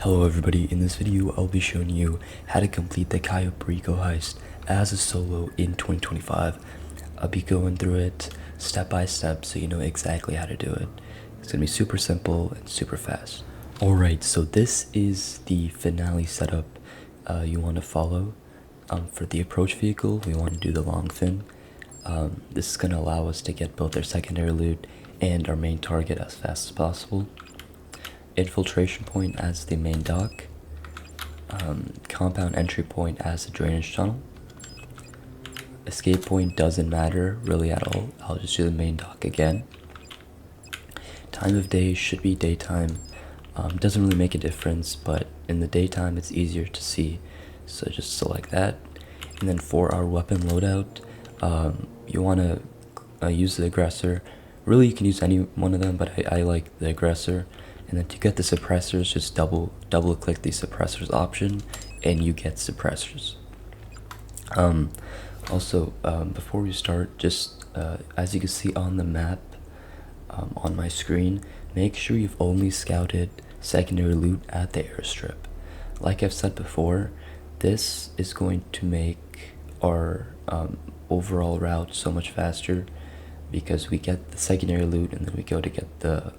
Hello everybody, in this video I'll be showing you how to complete the Cayo Perico Heist as a solo in 2025. I'll be going through it step by step so you know exactly how to do it. It's gonna be super simple and super fast. Alright, so this is the finale setup you want to follow. For the approach vehicle, we want to do the long fin. This is gonna allow us to get both our secondary loot and our main target as fast as possible. Infiltration point as the main dock, compound entry point as the drainage tunnel. Escape point doesn't matter really at all, I'll just do the main dock again. Time of day should be daytime, doesn't really make a difference, but in the daytime it's easier to see, so just select that. And then for our weapon loadout, you want to use the aggressor. Really you can use any one of them, but I like the aggressor. And then to get the suppressors, just double click the suppressors option and you get suppressors. Also, before we start, just as you can see on the map on my screen, make sure you've only scouted secondary loot at the airstrip. Like I've said before, this is going to make our overall route so much faster because we get the secondary loot and then we go to get the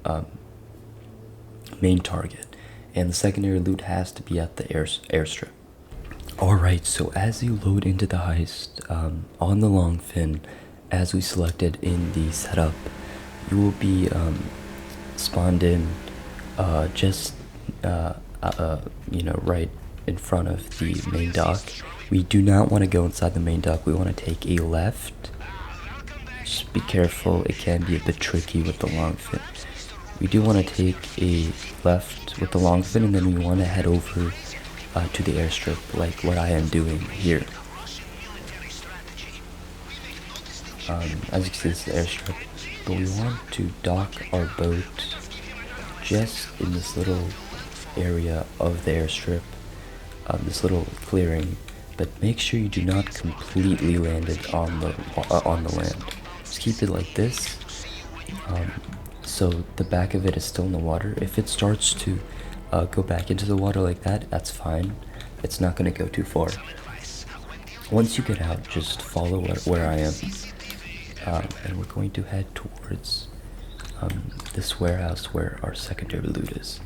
main target, and the secondary loot has to be at the airstrip. Alright, so as you load into the heist, on the long fin, as we selected in the setup, you will be spawned in just right in front of the main dock. We do not want to go inside the main dock, we want to take a left. Just be careful, it can be a bit tricky with the long fin. We do want to take a left with the long fin, and then we want to head over to the airstrip, like what I am doing here. As you can see, this is the airstrip, but we want to dock our boat just in this little area of the airstrip, this little clearing. But make sure you do not completely land it on the land. Just keep it like this. So the back of it is still in the water. If it starts to go back into the water like that, that's fine. It's not going to go too far. Once you get out, just follow where I am. And we're going to head towards this warehouse where our secondary loot is.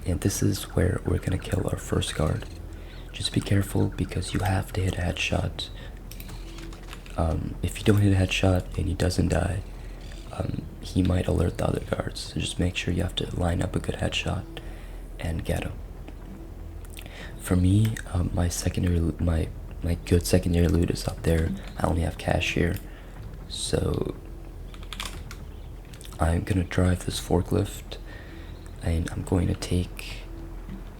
And this is where we're going to kill our first guard. Just be careful because you have to hit a headshot. If you don't hit a headshot and he doesn't die, he might alert the other guards, so just make sure you have to line up a good headshot and get him. For me, my good secondary loot is up there. I only have cash here, so I'm gonna drive this forklift and I'm going to take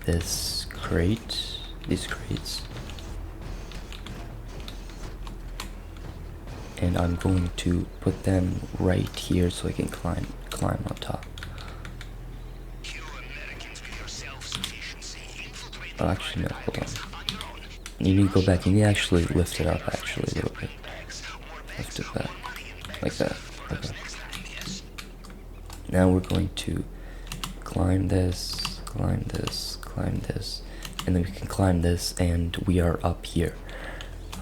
these crates, and I'm going to put them right here so I can climb on top. Oh, actually no, hold on. You need to go back, you need to actually lift it up actually a little bit. Lift it back, like that, okay. Now we're going to climb this, and then we can climb this and we are up here.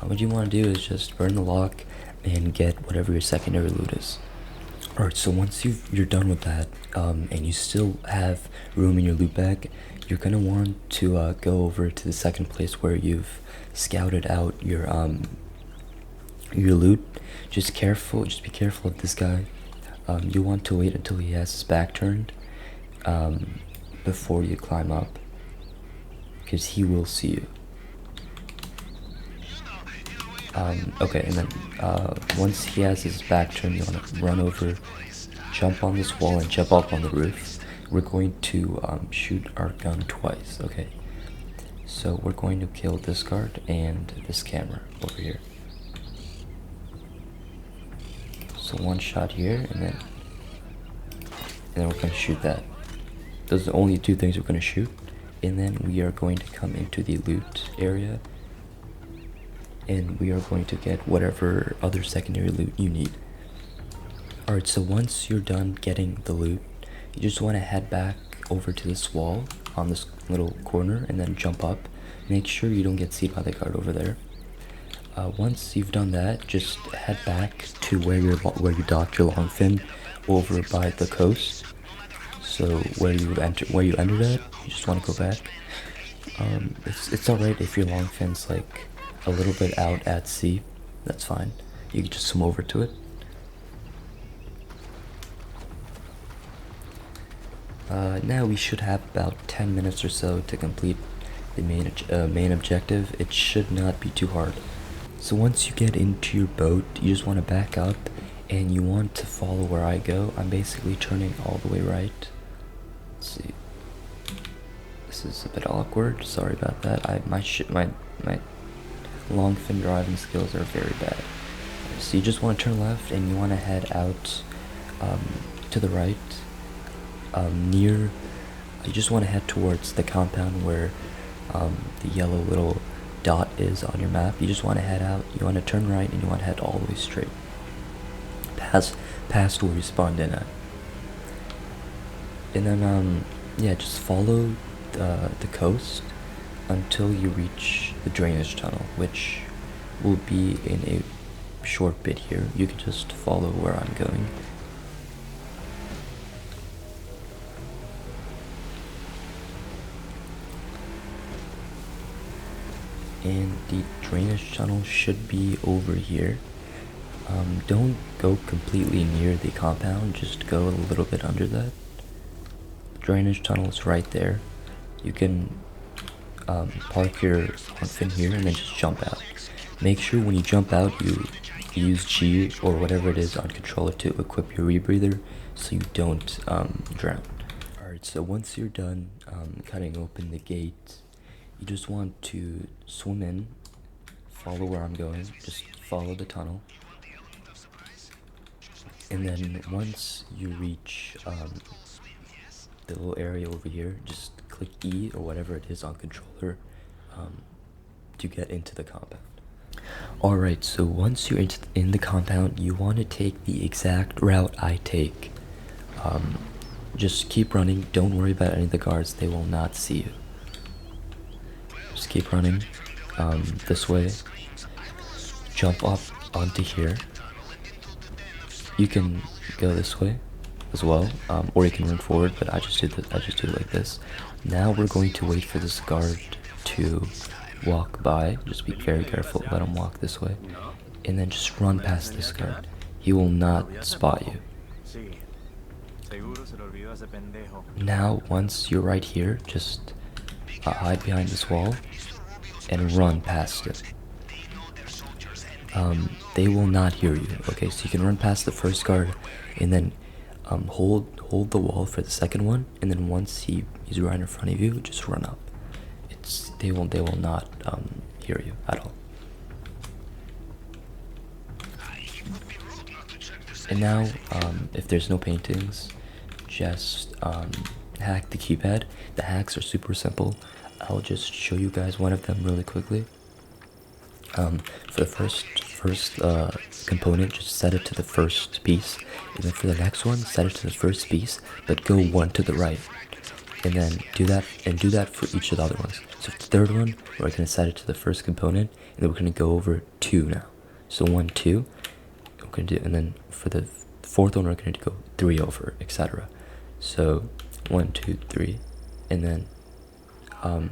What you want to do is just burn the lock and get whatever your secondary loot is. Alright, so once you're done with that, and you still have room in your loot bag, you're gonna want to go over to the second place where you've scouted out your loot. Just be careful of this guy. You want to wait until he has his back turned before you climb up, because he will see you. Okay, and then once he has his back turned, you want to run over, jump on this wall, and jump up on the roof. We're going to shoot our gun twice, okay? So we're going to kill this guard and this camera over here. So one shot here, and then we're going to shoot that. Those are the only two things we're going to shoot. And then we are going to come into the loot area, and we are going to get whatever other secondary loot you need. Alright, so once you're done getting the loot, you just want to head back over to this wall on this little corner and then jump up. Make sure you don't get seen by the guard over there. Once you've done that, just head back to where you docked your long fin over by the coast. So where you entered at, you just want to go back. It's alright if your long fin's like a little bit out at sea. That's fine. You can just swim over to it. Now we should have about 10 minutes or so to complete the main objective. It should not be too hard. So once you get into your boat, you just want to back up and you want to follow where I go. I'm basically turning all the way right. Let's see. This is a bit awkward. Sorry about that. My long fin driving skills are very bad. So you just want to turn left and you want to head out to the right. You just want to head towards the compound where the yellow little dot is on your map. You just want to head out, you want to turn right, and you want to head all the way straight past where you spawned in at. And then yeah, just follow the coast until you reach the drainage tunnel, which will be in a short bit here. You can just follow where I'm going. And the drainage tunnel should be over here. Don't go completely near the compound, just go a little bit under that. The drainage tunnel is right there. You can park your fin here and then just jump out. Make sure when you jump out you use G or whatever it is on controller to equip your rebreather so you don't drown. Alright, so once you're done cutting open the gate, you just want to swim in, follow where I'm going, just follow the tunnel. And then once you reach the little area over here, just click E or whatever it is on controller to get into the compound. Alright, so once you're in the compound, you want to take the exact route I take. Just keep running, don't worry about any of the guards, they will not see you. Just keep running this way, jump up onto here. You can go this way as well, or you can run forward, but I just do it like this. Now we're going to wait for this guard to walk by. Just be very careful, let him walk this way, and then just run past this guard. He will not spot you. Now once you're right here, just hide behind this wall and run past it. They will not hear you. Okay, so you can run past the first guard and then hold the wall for the second one, and then once he's right in front of you, just run up. They will not hear you at all. And now if there's no paintings, just hack the keypad. The hacks are super simple. I'll just show you guys one of them really quickly. For the first component, just set it to the first piece, and then for the next one, set it to the first piece, but go one to the right, and then do that for each of the other ones. So for the third one, we're gonna set it to the first component, and then we're gonna go over 2 now. So 1, 2, we're gonna do, and then for the fourth one, we're gonna go 3 over, etc. So 1, 2, 3, and then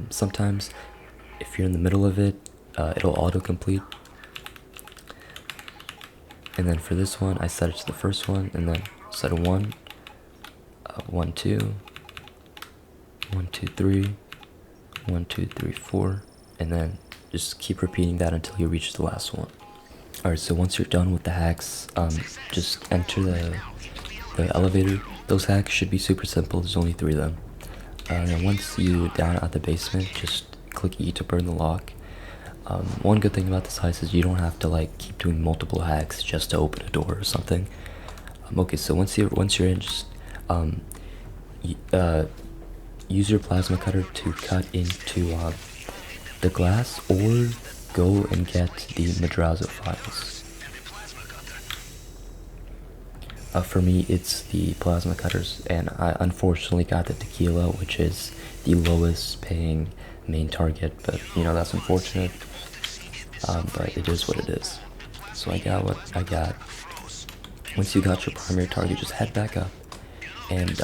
sometimes if you're in the middle of it, it'll autocomplete. And then for this one, I set it to the first one, and then set a 1, 1, 2, 1, 2, 3, 1, 2, 3, 4, and then just keep repeating that until you reach the last one. Alright, so once you're done with the hacks, just enter the elevator. Those hacks should be super simple, there's only 3 of them. And once you're down at the basement, just click E to burn the lock. One good thing about this heist is you don't have to like keep doing multiple hacks just to open a door or something. Okay, so once you're in, just use your plasma cutter to cut into the glass, or go and get the Madrazo files. For me, it's the plasma cutters, and I unfortunately got the tequila, which is the lowest paying main target, but you know, that's unfortunate, but it is what it is. So I got what I got. Once you got your primary target, just head back up, and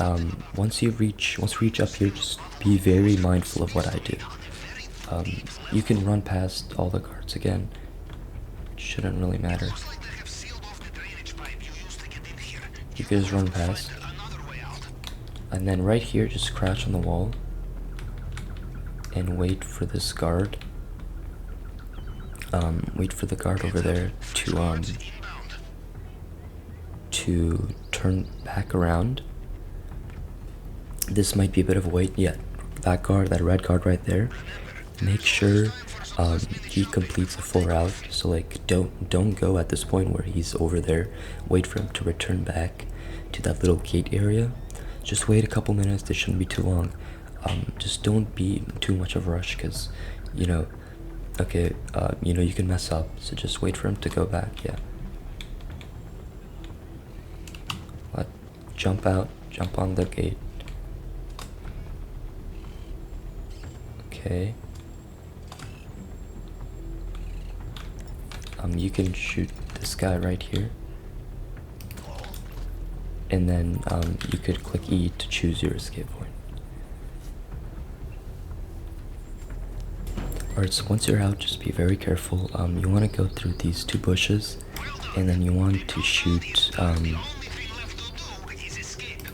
once we reach up here, just be very mindful of what I do. You can run past all the guards again, it shouldn't really matter. You can just run past, and then right here, just crouch on the wall and wait for this guard. Wait for the guard over there to turn back around. This might be a bit of a wait. Yeah, that guard, that red guard right there. Make sure he completes a full route. So like, don't go at this point where he's over there. Wait for him to return back to that little gate area. Just wait a couple minutes. This shouldn't be too long. Just don't be too much of a rush, because you know, okay, you know, you can mess up. So just wait for him to go back. Yeah. Jump out. Jump on the gate. Okay. You can shoot this guy right here, and then you could click E to choose your escape point. Alright, so once you're out, just be very careful. You want to go through these two bushes, and then you want to shoot. You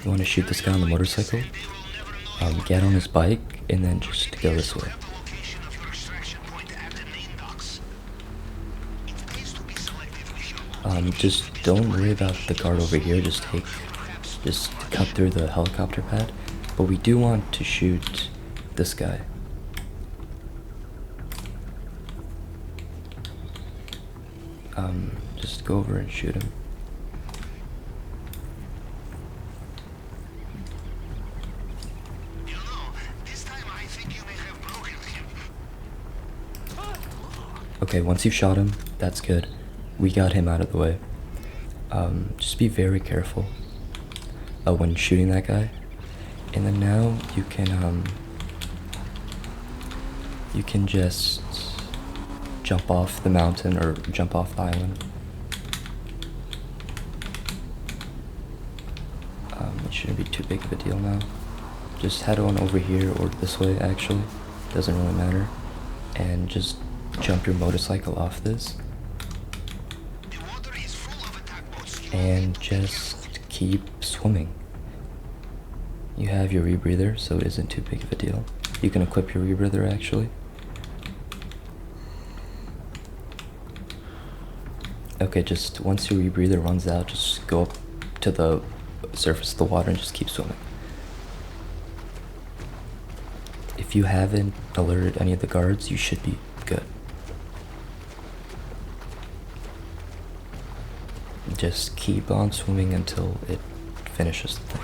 want to shoot this guy on the motorcycle. Get on his bike, and then just go this way. Just don't worry about the guard over here. Just cut through the helicopter pad. But we do want to shoot this guy. Just go over and shoot him. Okay, once you've shot him, that's good. We got him out of the way. Just be very careful when shooting that guy. And then now you can just jump off the mountain or jump off the island. It shouldn't be too big of a deal now. Just head on over here or this way, actually. Doesn't really matter. And just jump your motorcycle off this. And just keep swimming. You have your rebreather, so it isn't too big of a deal. You can equip your rebreather, actually. Okay, just once your rebreather runs out, just go up to the surface of the water and just keep swimming. If you haven't alerted any of the guards, you should be good. Just keep on swimming until it finishes the thing.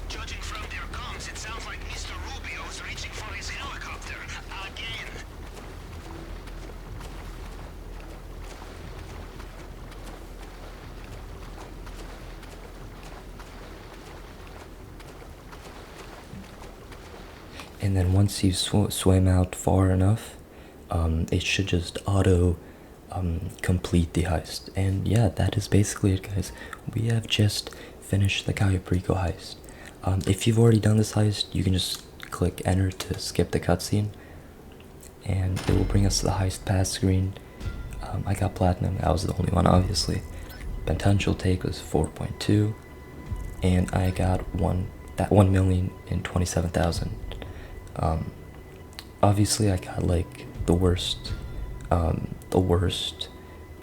Judging from their comms, it sounds like Mr. Rubio is reaching for his helicopter again. And then once you swim out far enough, it should just auto complete the heist. And yeah, that is basically it, guys. We have just finished the Cayo Perico heist. If you've already done this heist, you can just click enter to skip the cutscene, and it will bring us to the heist pass screen. I got platinum. I was the only one, obviously. Potential take was 4.2, and I got 1,027,000. Obviously I got like the worst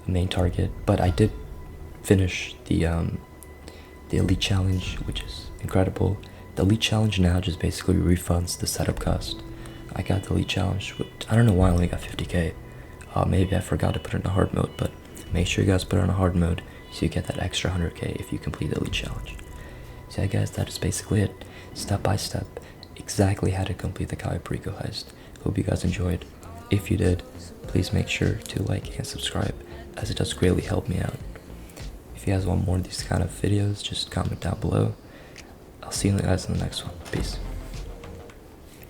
main target, but I did finish the elite challenge, which is incredible. The elite challenge now just basically refunds the setup cost. I got the elite challenge, which I don't know why I only got 50k. Maybe I forgot to put it in a hard mode, but make sure you guys put it on a hard mode so you get that extra 100k if you complete the elite challenge. So yeah, guys, that is basically it, step by step, exactly how to complete the Cayo Perico heist. Hope you guys enjoyed. If you did, please make sure to like and subscribe, as it does greatly help me out. If If you guys want more of these kind of videos, just comment down below. I'll see you guys in the next one. Peace.